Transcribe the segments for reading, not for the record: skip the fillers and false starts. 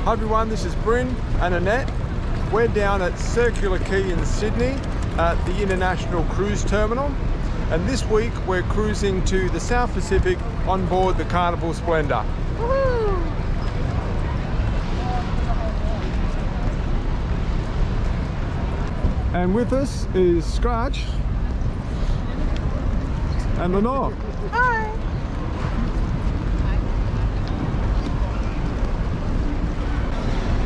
Hi everyone, this is Bryn and Annette. We're down at Circular Quay in Sydney at the International Cruise Terminal. And this week we're cruising to the South Pacific on board the Carnival Splendor. Woohoo! And with us is Scratch and Lenore. Hi!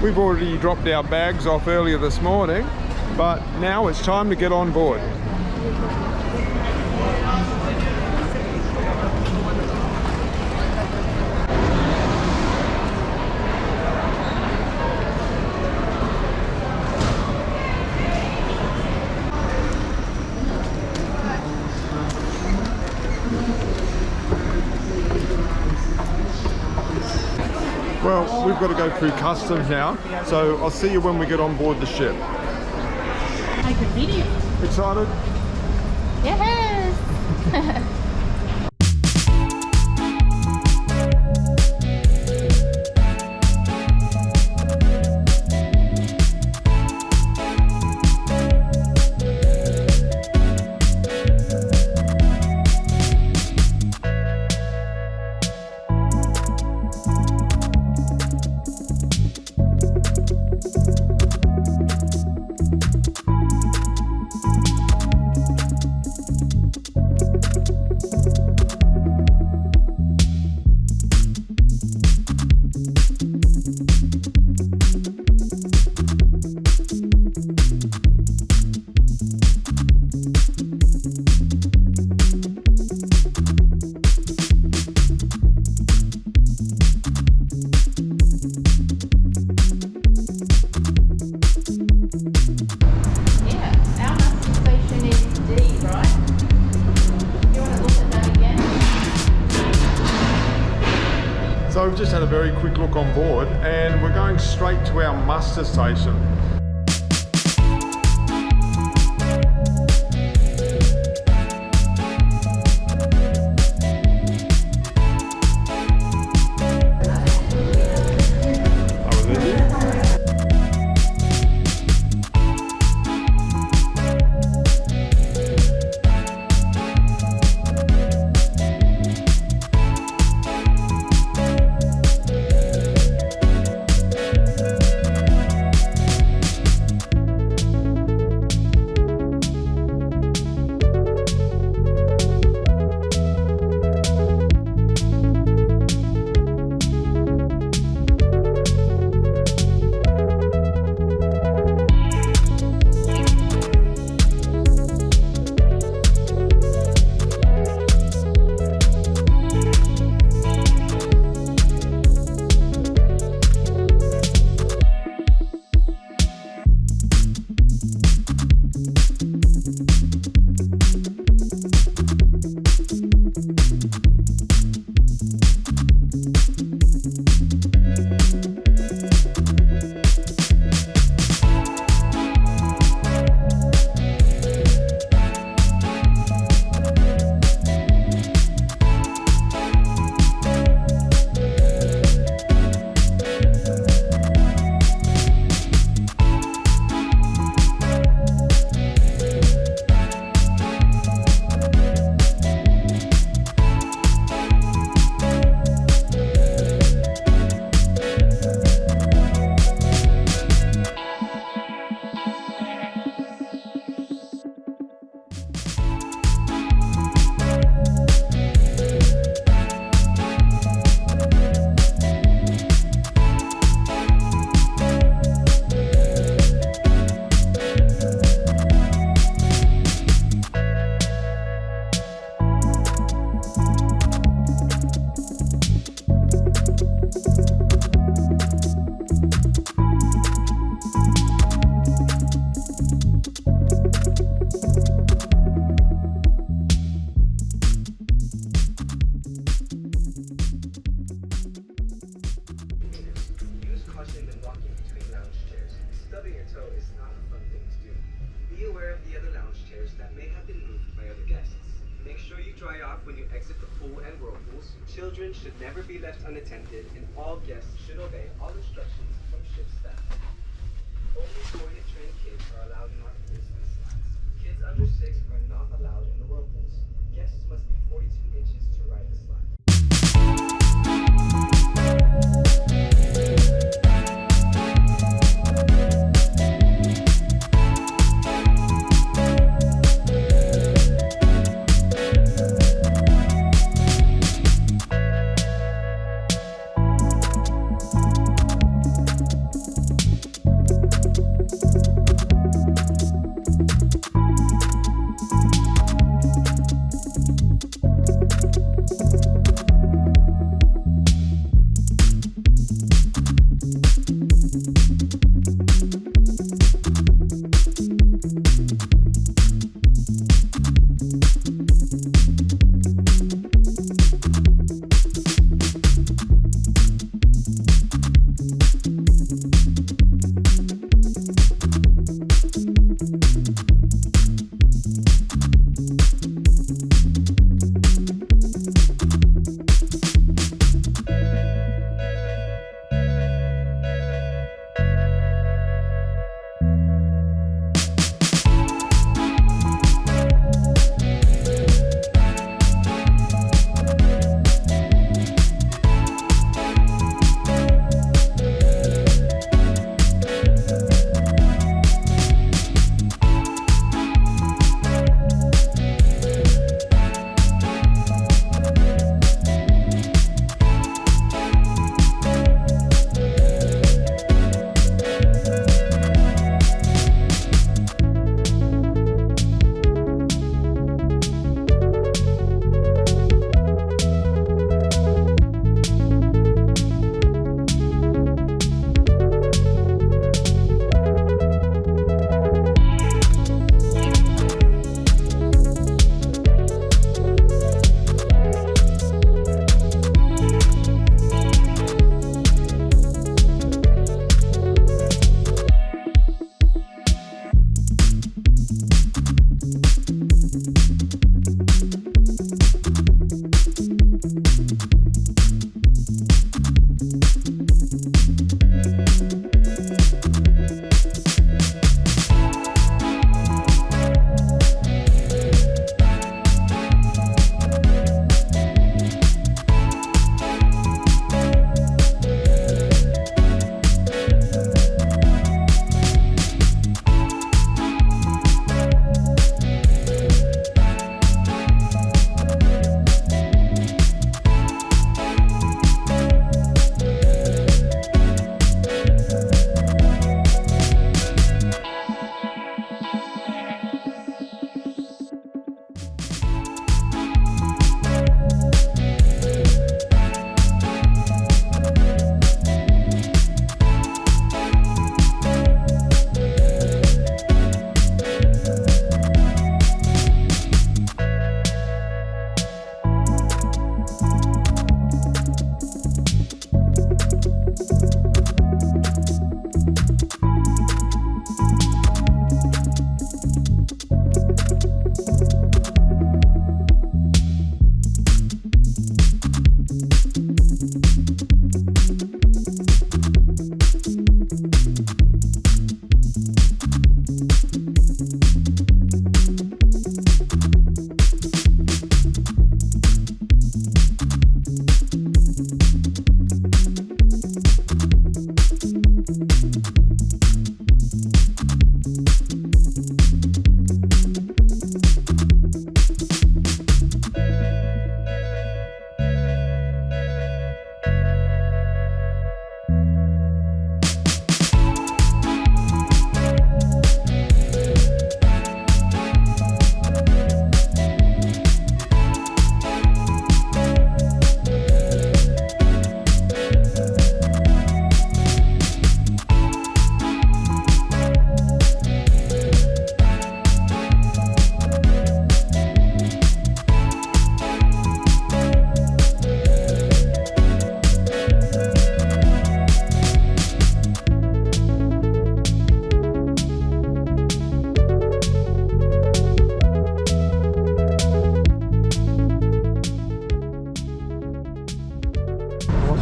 We've already dropped our bags off earlier this morning, but now it's time to get on board. Well, we've got to go through customs now, so I'll see you when we get on board the ship. Make a video. Excited? Yes! So we've just had a very quick look on board and we're going straight to our muster station. Children should never be left unattended, and all guests should obey all instructions from ship staff. Only toilet-trained kids are allowed in our pools and slides. Kids under 6 are not allowed in the whirlpools. Guests must be 42 inches to ride the slide.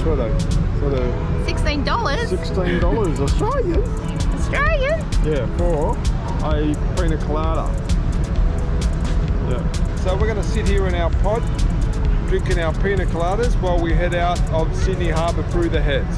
were they? Sort of $16. $16 Australian. Australian. Yeah, for a Pina Colada. Yeah. So we're going to sit here in our pod, drinking our Pina Coladas while we head out of Sydney Harbour through the Heads.